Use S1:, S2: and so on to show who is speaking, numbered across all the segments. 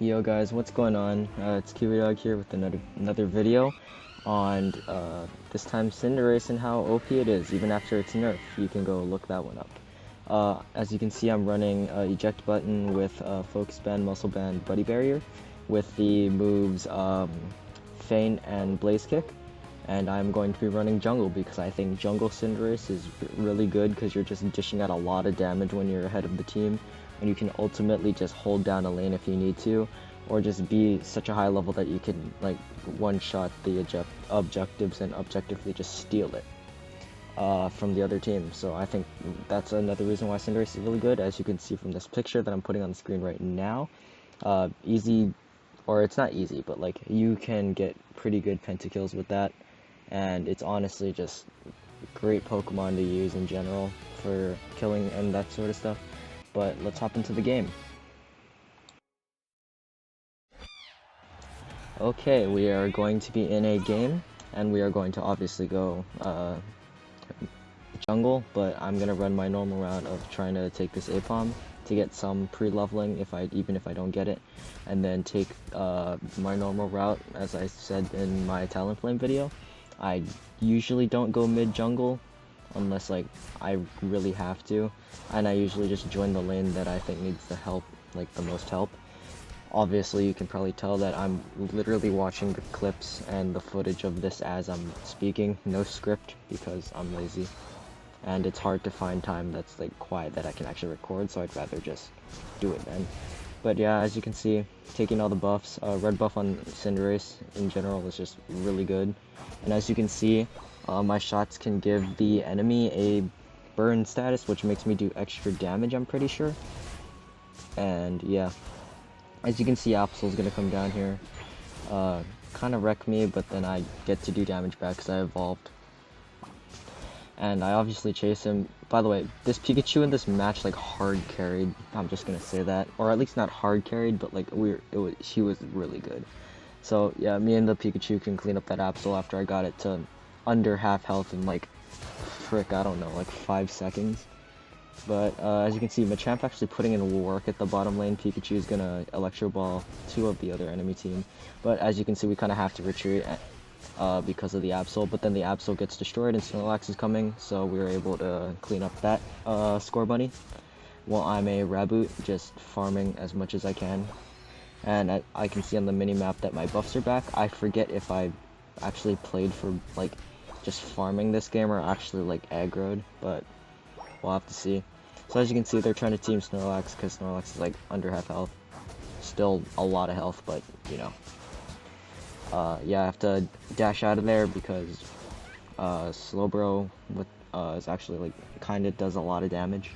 S1: Yo guys, what's going on? It's Kiwi here with another video on this time Cinderace and how OP it is even after its nerf. You can go look that one up. As you can see, I'm running eject button with focus band, muscle band, buddy barrier with the moves feint and blaze kick. And I'm going to be running jungle because I think jungle Cinderace is really good because you're just dishing out a lot of damage when you're ahead of the team, and you can ultimately just hold down a lane if you need to, or just be such a high level that you can like one-shot the objectives and objectively just steal it from the other team. So I think that's another reason why Cinderace is really good, as you can see from this picture that I'm putting on the screen right now. Easy, or it's not easy, but like you can get pretty good pentakills with that. And it's honestly just great Pokemon to use in general for killing and that sort of stuff. But let's hop into the game. Okay, we are going to be in a game, and we are going to obviously go jungle, but I'm gonna run my normal route of trying to take this APOM to get some pre-leveling even if I don't get it, and then take my normal route. As I said in my Talonflame video, I usually don't go mid-jungle unless like I really have to, and I usually just join the lane that I think needs the help, like the most help. Obviously, you can probably tell that I'm literally watching the clips and the footage of this as I'm speaking, no script, because I'm lazy. And it's hard to find time that's like quiet that I can actually record, so I'd rather just do it then. But yeah, as you can see, taking all the buffs, red buff on Cinderace in general is just really good. And as you can see, my shots can give the enemy a burn status, which makes me do extra damage, I'm pretty sure. And yeah, as you can see, Absol's gonna come down here, kind of wreck me, but then I get to do damage back because I evolved. And I obviously chase him. By the way, this Pikachu in this match like hard carried. I'm just gonna say that, or at least not hard carried, but like he was really good. So yeah, me and the Pikachu can clean up that Absol after I got it to under half health in like I don't know, like 5 seconds. But as you can see, Machamp actually putting in work at the bottom lane. Pikachu is gonna Electro Ball 2 of the other enemy team. But as you can see, we kind of have to retreat because of the Absol. But then the Absol gets destroyed and Snorlax is coming, so we were able to clean up that score bunny. While I'm a Raboot, just farming as much as I can. And I can see on the mini-map that my buffs are back. I forget if I actually played for like just farming this game or actually like aggroed, but we'll have to see. So as you can see, they're trying to team Snorlax because Snorlax is like under half health. Still a lot of health, but you know. Yeah, I have to dash out of there because Slowbro is actually like kinda does a lot of damage.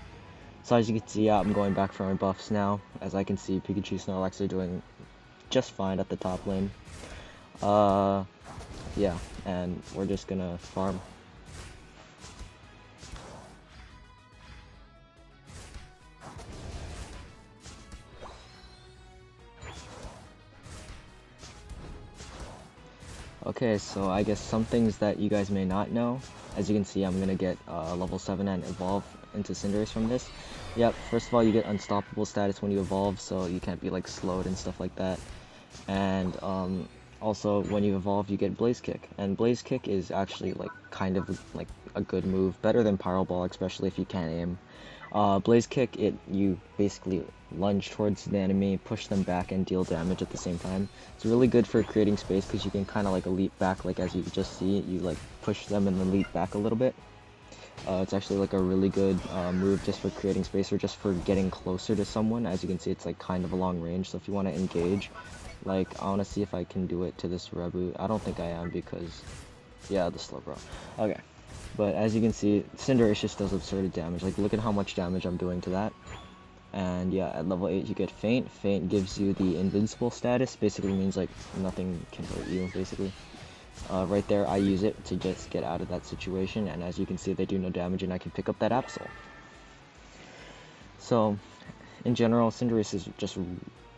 S1: So as you can see, yeah, I'm going back for my buffs now. As I can see, Pikachu, Snorlax are doing just fine at the top lane. Yeah, and we're just gonna farm. Okay, so I guess some things that you guys may not know. As you can see, I'm gonna get level 7 and evolve into Cinderace from this. Yep, first of all, you get unstoppable status when you evolve, so you can't be like slowed and stuff like that. And also, when you evolve, you get Blaze Kick, and Blaze Kick is actually like kind of like a good move, better than Power Ball, especially if you can't aim. Blaze Kick, you basically lunge towards the enemy, push them back, and deal damage at the same time. It's really good for creating space because you can kind of like leap back, like as you just see, you like push them and then leap back a little bit. It's actually like a really good move just for creating space or just for getting closer to someone. As you can see, it's like kind of a long range, so if you want to engage, like I want to see if I can do it to this Raboot. I don't think I am because, yeah, the Slowbro. Okay. But as you can see, Cinderace just does absurd damage. Like, look at how much damage I'm doing to that. And yeah, at level 8 you get Feint. Feint gives you the invincible status. Basically means like nothing can hurt you, basically. Right there, I use it to just get out of that situation. And as you can see, they do no damage and I can pick up that Absol. So, in general, Cinderace is just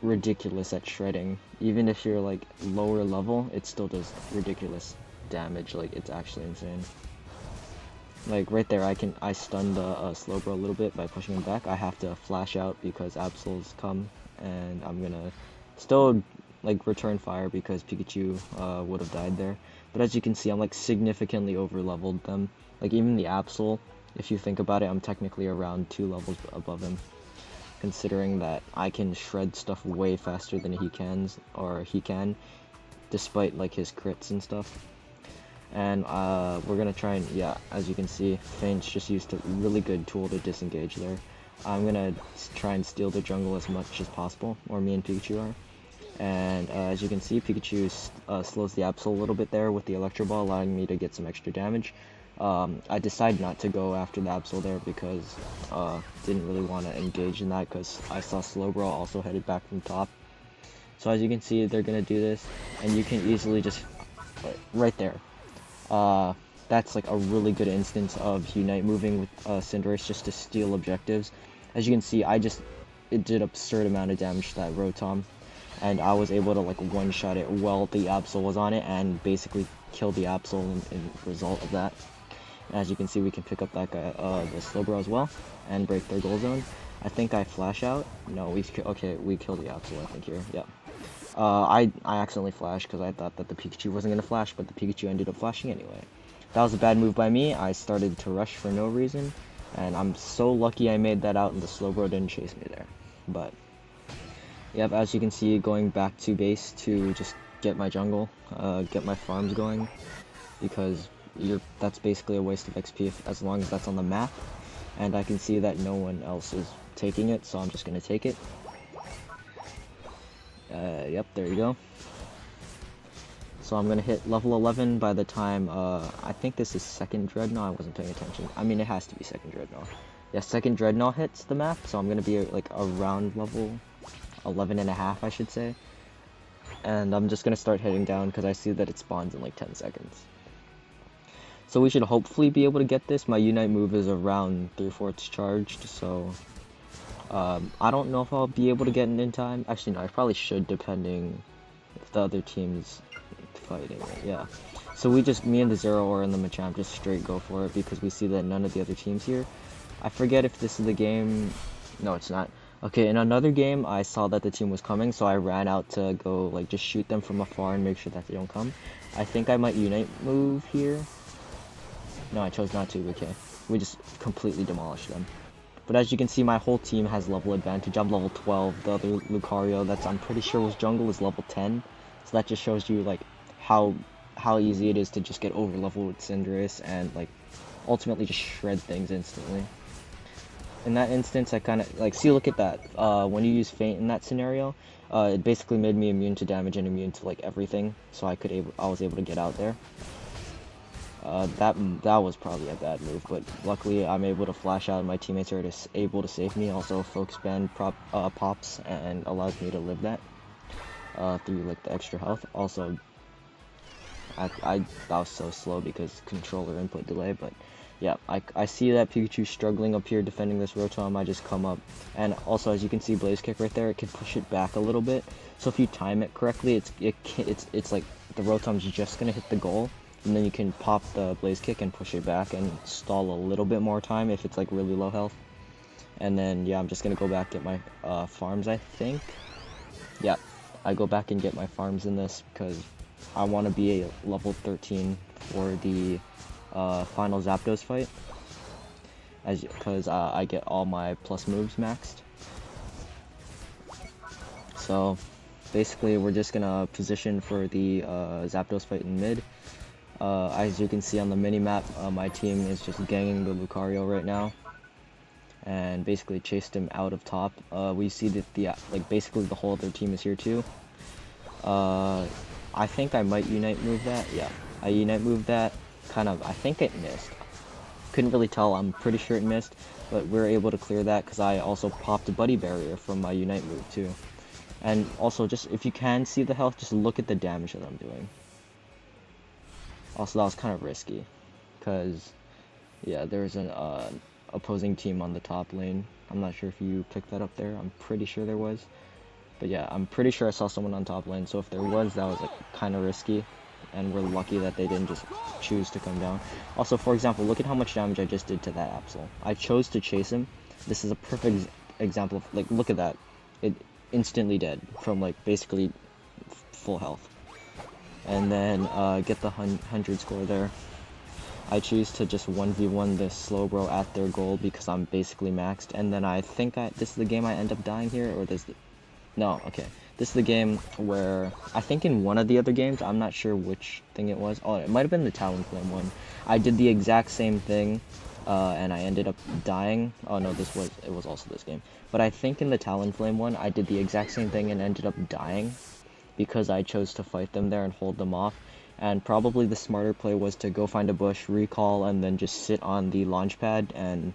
S1: ridiculous at shredding. Even if you're like lower level, it still does ridiculous damage. Like, it's actually insane. Like right there, I stun the Slowbro a little bit by pushing him back. I have to flash out because Absol's come, and I'm gonna Still, like, return fire because Pikachu would have died there. But as you can see, I'm like significantly over leveled them. Like even the Absol, if you think about it, I'm technically around 2 levels above him. Considering that I can shred stuff way faster than he can, despite like his crits and stuff. And we're gonna try and, yeah, as you can see, Feint's just used a really good tool to disengage there. I'm gonna try and steal the jungle as much as possible, or me and Pikachu are. And as you can see, Pikachu slows the Absol a little bit there with the Electro Ball, allowing me to get some extra damage. I decided not to go after the Absol there because didn't really want to engage in that because I saw Slowbro also headed back from top. So as you can see, they're gonna do this, and you can easily just right there. That's like a really good instance of Unite moving with Cinderace just to steal objectives. As you can see, it did absurd amount of damage to that Rotom, and I was able to like one-shot it while the Absol was on it and basically kill the Absol in result of that. And as you can see, we can pick up that guy, the Slowbro as well, and break their goal zone. I think I flash out. No, we killed the Absol, I think here. Yeah. I accidentally flashed because I thought that the Pikachu wasn't going to flash, but the Pikachu ended up flashing anyway. That was a bad move by me. I started to rush for no reason, and I'm so lucky I made that out and the Slowbro didn't chase me there. But, yep, as you can see, going back to base to just get my jungle, get my farms going, because that's basically a waste of XP as long as that's on the map, and I can see that no one else is taking it, so I'm just going to take it. Yep, there you go. So I'm gonna hit level 11 by the time, I think this is second Dreadnought. I wasn't paying attention. I mean, it has to be second Dreadnought. Yeah, second Dreadnought hits the map, so I'm gonna be like around level 11.5, I should say. And I'm just gonna start heading down because I see that it spawns in like 10 seconds. So we should hopefully be able to get this. My Unite move is around 3/4 charged, so I don't know if I'll be able to get it in time. Actually, no, I probably should, depending if the other team's fighting it. Yeah. So me and the Zero or and the Machamp just straight go for it because we see that none of the other teams here. I forget if this is the game. No, it's not. Okay, in another game, I saw that the team was coming, so I ran out to go, like, just shoot them from afar and make sure that they don't come. I think I might Unite move here. No, I chose not to. Okay. We just completely demolished them. But as you can see, my whole team has level advantage. I'm level 12. The other Lucario I'm pretty sure was jungle is level 10. So that just shows you like how easy it is to just get over leveled with Cinderace and like ultimately just shred things instantly. In that instance, I kind of like look at that. When you use Feint in that scenario, it basically made me immune to damage and immune to like everything. So I was able to get out there. That was probably a bad move, but luckily I'm able to flash out and my teammates are able to save me. Also, Focus Band pops and allows me to live that through like the extra health. Also, that was so slow because controller input delay, but yeah, I see that Pikachu struggling up here defending this Rotom. I just come up, and also as you can see, Blaze Kick right there, it can push it back a little bit. So if you time it correctly, it's like the Rotom's just gonna hit the goal. And then you can pop the Blaze Kick and push it back and stall a little bit more time if it's like really low health. And then, yeah, I'm just going to go back and get my farms, I think. Yeah, I go back and get my farms in this because I want to be a level 13 for the final Zapdos fight. Because I get all my plus moves maxed. So, basically, we're just going to position for the Zapdos fight in mid. As you can see on the mini-map, my team is just ganging the Lucario right now, and basically chased him out of top. We see that basically the whole other team is here too. I think I might Unite move that. Yeah, I Unite moved that. I think it missed. Couldn't really tell. I'm pretty sure it missed, but we're able to clear that because I also popped a Buddy Barrier from my Unite move too. And also, just if you can see the health, just look at the damage that I'm doing. Also, that was kind of risky, because, yeah, there's an opposing team on the top lane. I'm not sure if you picked that up there. I'm pretty sure there was. But yeah, I'm pretty sure I saw someone on top lane, so if there was, that was like kind of risky. And we're lucky that they didn't just choose to come down. Also, for example, look at how much damage I just did to that Absol. I chose to chase him. This is a perfect example of, like, look at that. It instantly dead from like basically full health. And then get the 100 score there. I choose to just 1v1 the Slowbro at their goal because I'm basically maxed, and then I think this is the game I end up dying here, or no, okay. This is the game where, I think in one of the other games, I'm not sure which thing it was. Oh, it might have been the Talonflame one. I did the exact same thing, and I ended up dying. Oh no, it was also this game. But I think in the Talonflame one, I did the exact same thing and ended up dying because I chose to fight them there and hold them off. And probably the smarter play was to go find a bush, recall, and then just sit on the launch pad and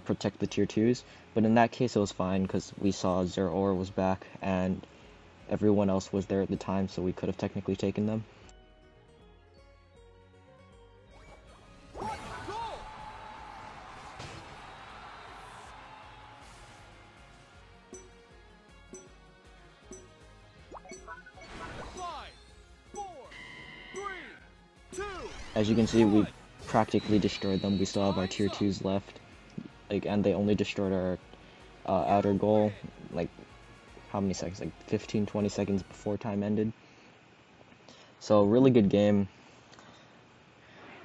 S1: protect the tier 2s. But in that case it was fine because we saw Zeraora was back and everyone else was there at the time, so we could have technically taken them. As you can see, we practically destroyed them. We still have our tier 2s left, and they only destroyed our outer goal, like, how many seconds? Like 15-20 seconds before time ended. So really good game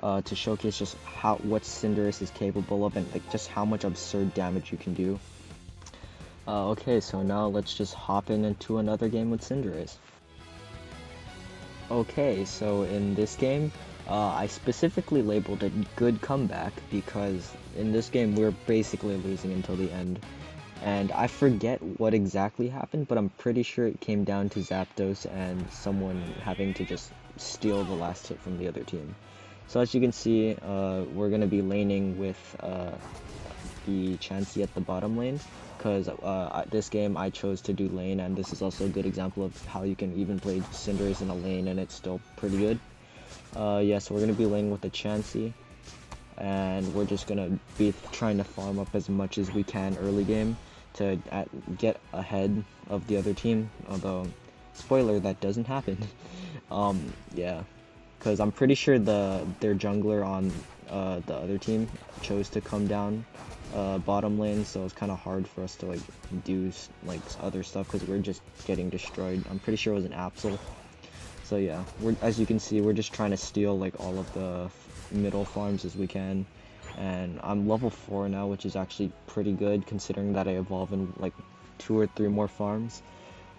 S1: to showcase just what Cinderace is capable of, and like just how much absurd damage you can do. Okay, so now let's just hop into another game with Cinderace. Okay, so in this game, I specifically labeled it good comeback because in this game we're basically losing until the end. And I forget what exactly happened, but I'm pretty sure it came down to Zapdos and someone having to just steal the last hit from the other team. So as you can see, we're going to be laning with the Chansey at the bottom lane, because this game I chose to do lane, and this is also a good example of how you can even play Cinderace in a lane and it's still pretty good. Yeah, so we're going to be laning with the Chansey, and we're just going to be trying to farm up as much as we can early game to get ahead of the other team, although, spoiler, that doesn't happen. Yeah, because I'm pretty sure their jungler on the other team chose to come down bottom lane, so it's kind of hard for us to like do like other stuff because we're just getting destroyed. I'm pretty sure it was an Absol. So yeah, as you can see, we're just trying to steal like all of the middle farms as we can. And I'm level 4 now, which is actually pretty good considering that I evolve in like 2 or 3 more farms.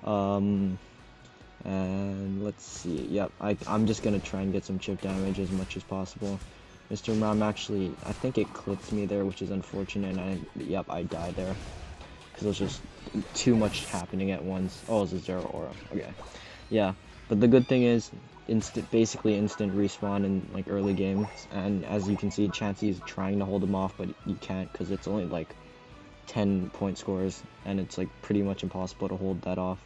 S1: And let's see, yep, I'm just gonna try and get some chip damage as much as possible. Mr. Ram actually, I think it clipped me there, which is unfortunate, and yep, I died there. Because it was just too much happening at once. Oh, it was a Zeraora, okay. Yeah, but the good thing is, basically instant respawn in like early games, and as you can see, Chansey is trying to hold him off, but you can't because it's only like 10 point scores, and it's like pretty much impossible to hold that off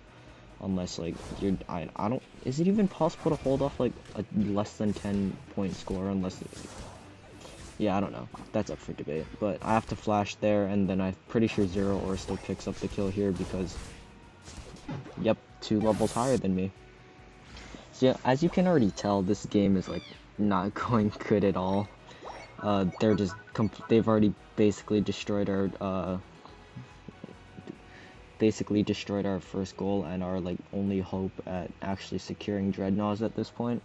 S1: unless like I don't, is it even possible to hold off like a less than 10 point score unless yeah, I don't know, that's up for debate, but I have to flash there, and then I'm pretty sure Zeraora still picks up the kill here because yep, 2 levels higher than me. So yeah, as you can already tell, this game is like not going good at all. They've already basically destroyed our first goal and our like only hope at actually securing Dreadnoughts at this point.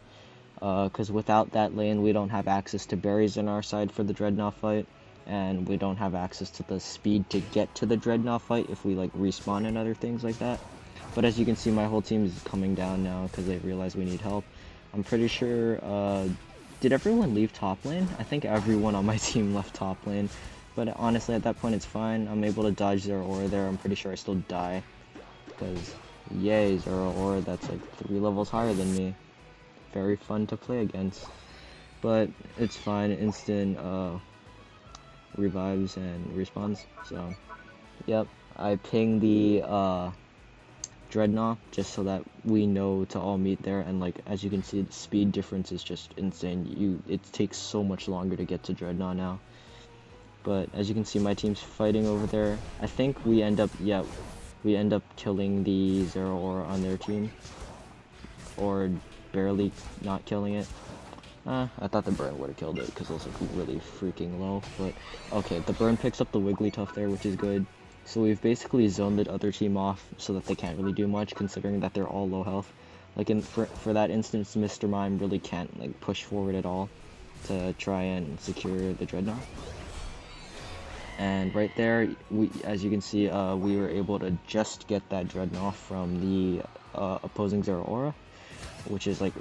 S1: Because without that lane, we don't have access to berries on our side for the Dreadnought fight, and we don't have access to the speed to get to the Dreadnought fight if we like respawn and other things like that. But as you can see, my whole team is coming down now because they realize we need help. I'm pretty sure, did everyone leave top lane? I think everyone on my team left top lane. But honestly, at that point, it's fine. I'm able to dodge Zeraora there. I'm pretty sure I still die. Because, yay, Zeraora, that's like 3 levels higher than me. Very fun to play against. But it's fine. Instant revives and respawns. So, yep. I ping the Dreadnought just so that we know to all meet there, and like as you can see, the speed difference is just insane. It takes so much longer to get to Dreadnought now. But as you can see, my team's fighting over there. I think we end up killing the Zeraora on their team, or barely not killing it. I thought the burn would have killed it because it was like really freaking low, but okay, the burn picks up the Wigglytuff there, which is good. So we've basically zoned the other team off so that they can't really do much, considering that they're all low health. Like for that instance, Mr. Mime really can't like push forward at all to try and secure the Dreadnought. And right there, as you can see, we were able to just get that Dreadnought from the opposing Zeraora, which is like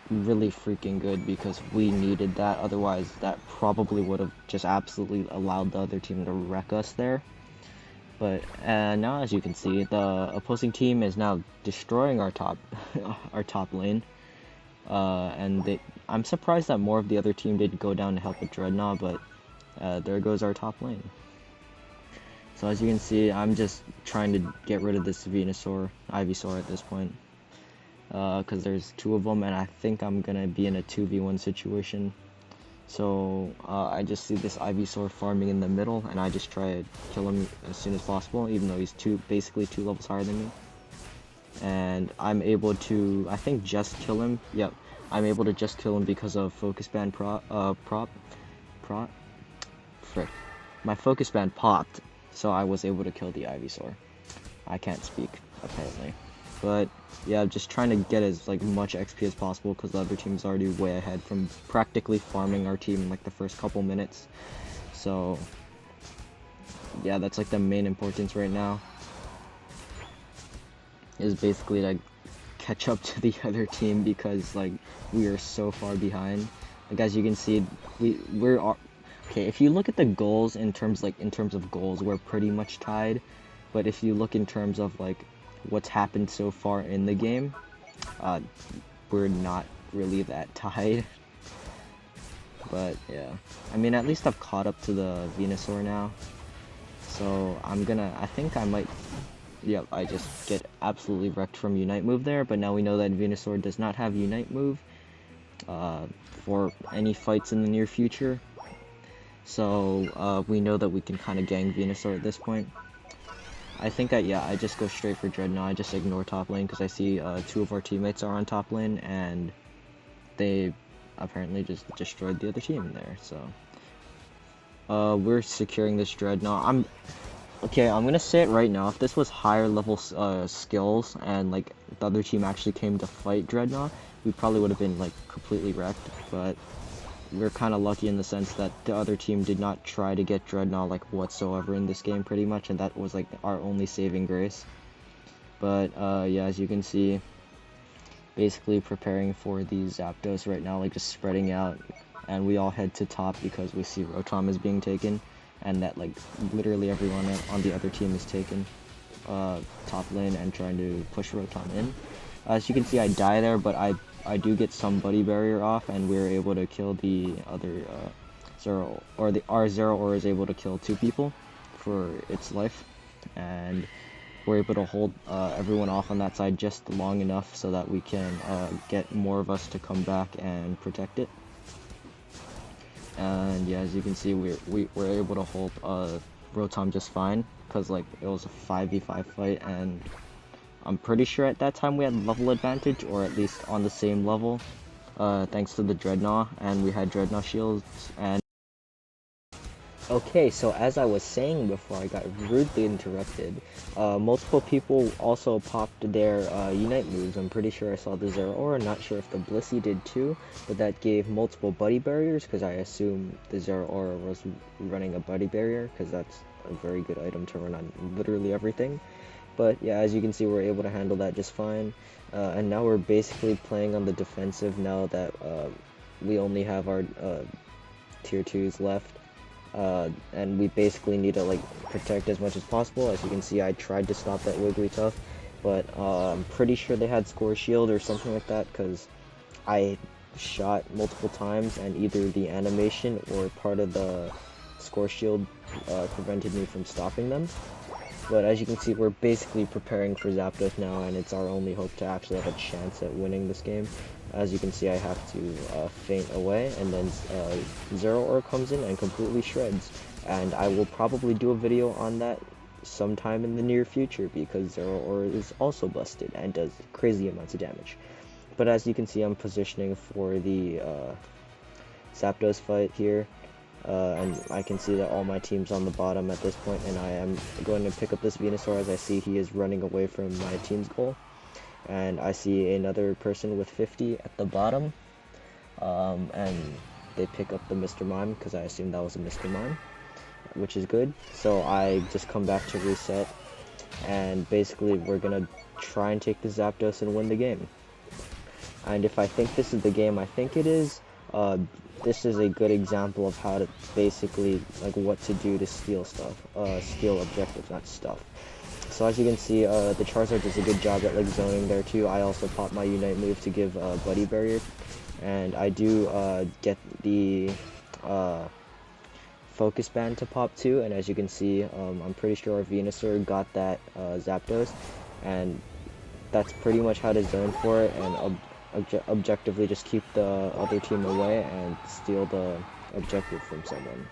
S1: really freaking good because we needed that. Otherwise, that probably would have just absolutely allowed the other team to wreck us there. But now, as you can see, the opposing team is now destroying our top our top lane. And I'm surprised that more of the other team didn't go down to help with Dreadnought, but there goes our top lane. So as you can see, I'm just trying to get rid of this Venusaur, Ivysaur at this point. Because there's two of them, and I think I'm going to be in a 2v1 situation. So I just see this Ivysaur farming in the middle, and I just try to kill him as soon as possible, even though he's basically 2 levels higher than me. And I'm able to, I think, just kill him. Yep, I'm able to just kill him because of Focus Band frick. My Focus Band popped, so I was able to kill the Ivysaur. I can't speak, apparently. But yeah, just trying to get as much XP as possible because the other team's already way ahead from practically farming our team in like the first couple minutes. So yeah, that's like the main importance right now, is basically to catch up to the other team because like we are so far behind. Like as you can see, we're okay. If you look at the goals in terms of goals, we're pretty much tied. But if you look in terms of like what's happened so far in the game, we're not really that tied. But yeah, I mean, at least I've caught up to the Venusaur now, so I think I might, yep, I just get absolutely wrecked from Unite move there. But now we know that Venusaur does not have Unite move for any fights in the near future, so we know that we can kind of gang Venusaur at this point. I think I just go straight for Dreadnought. I just ignore top lane because I see 2 of our teammates are on top lane, and they apparently just destroyed the other team there. So we're securing this Dreadnought. I'm gonna say it right now. If this was higher level skills and like the other team actually came to fight Dreadnought, we probably would have been like completely wrecked. But we're kind of lucky in the sense that the other team did not try to get Dreadnought like whatsoever in this game pretty much, and that was like our only saving grace. But yeah, as you can see, basically preparing for the Zapdos right now, like just spreading out, and we all head to top because we see Rotom is being taken, and that like literally everyone on the other team is taken top lane and trying to push Rotom in. As you can see, I die there, but I do get some buddy barrier off, and we're able to kill the other our Zeraora is able to kill 2 people for its life, and we're able to hold everyone off on that side just long enough so that we can get more of us to come back and protect it. And yeah, as you can see, we're able to hold Rotom just fine because like it was a 5v5 fight, and I'm pretty sure at that time we had level advantage, or at least on the same level, thanks to the Dreadnought, and we had Dreadnought shields. And okay, so as I was saying before I got rudely interrupted, multiple people also popped their Unite moves. I'm pretty sure I saw the Zeraora, not sure if the Blissey did too, but that gave multiple buddy barriers, because I assume the Zeraora was running a buddy barrier, because that's a very good item to run on literally everything. But yeah, as you can see, we're able to handle that just fine. And now we're basically playing on the defensive now that we only have our tier 2s left. And we basically need to like protect as much as possible. As you can see, I tried to stop that Wigglytuff, but I'm pretty sure they had Score Shield or something like that, because I shot multiple times and either the animation or part of the Score Shield prevented me from stopping them. But as you can see, we're basically preparing for Zapdos now, and it's our only hope to actually have a chance at winning this game. As you can see, I have to faint away, and then Zeraora comes in and completely shreds. And I will probably do a video on that sometime in the near future, because Zeraora is also busted and does crazy amounts of damage. But as you can see, I'm positioning for the Zapdos fight here. and I can see that all my team's on the bottom at this point, and I am going to pick up this Venusaur as I see he is running away from my team's goal. And I see another person with 50 at the bottom, and they pick up the Mr. Mime because I assumed that was a Mr. Mime, which is good. So I just come back to reset, and basically we're gonna try and take the Zapdos and win the game. And if I think this is the game I think it is, this is a good example of how to basically, like, what to do to steal stuff, steal objectives, not stuff. So as you can see, the Charizard does a good job at, like, zoning there too. I also pop my Unite move to give Buddy Barrier, and I do get the Focus Band to pop too, and as you can see, I'm pretty sure our Venusaur got that Zapdos, and that's pretty much how to zone for it, and objectively just keep the other team away and steal the objective from someone.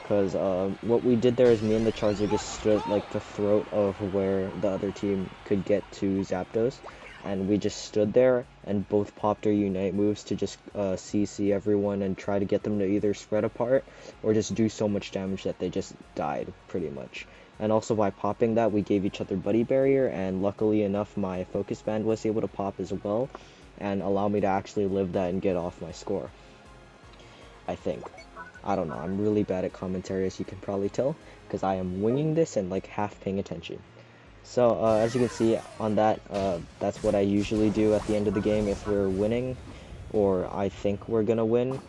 S1: Because what we did there is me and the Charizard just stood like the throat of where the other team could get to Zapdos, and we just stood there and both popped our Unite moves to just CC everyone and try to get them to either spread apart or just do so much damage that they just died, pretty much. And also by popping that, we gave each other Buddy Barrier, and luckily enough my Focus Band was able to pop as well and allow me to actually live that and get off my score, I think. I don't know, I'm really bad at commentary, as you can probably tell, because I am winging this and like half paying attention. So as you can see on that, that's what I usually do at the end of the game if we're winning, or I think we're gonna win,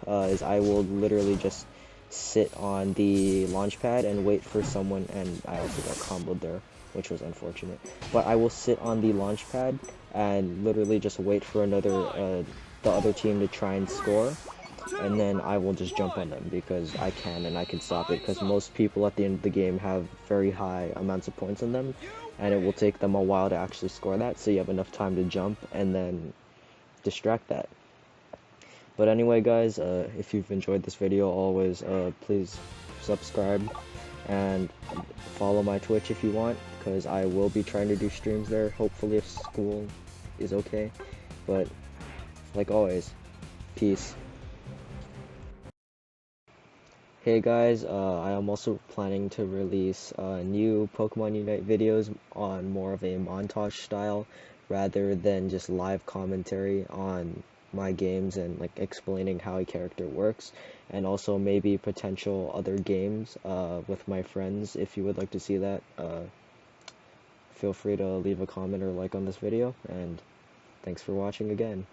S1: is I will literally just sit on the launch pad and wait for someone, and I also got comboed there, which was unfortunate. But I will sit on the launch pad and literally just wait for the other team to try and score, and then I will just jump on them because I can, and I can stop it, because most people at the end of the game have very high amounts of points on them, and it will take them a while to actually score that, so you have enough time to jump and then distract that. But anyway guys, if you've enjoyed this video, always please subscribe and follow my Twitch if you want, because I will be trying to do streams there, hopefully if school is okay. But like always, peace. Hey guys, I am also planning to release new Pokemon Unite videos on more of a montage style rather than just live commentary on my games and like explaining how a character works, and also maybe potential other games with my friends. If you would like to see that, feel free to leave a comment or like on this video, and thanks for watching again.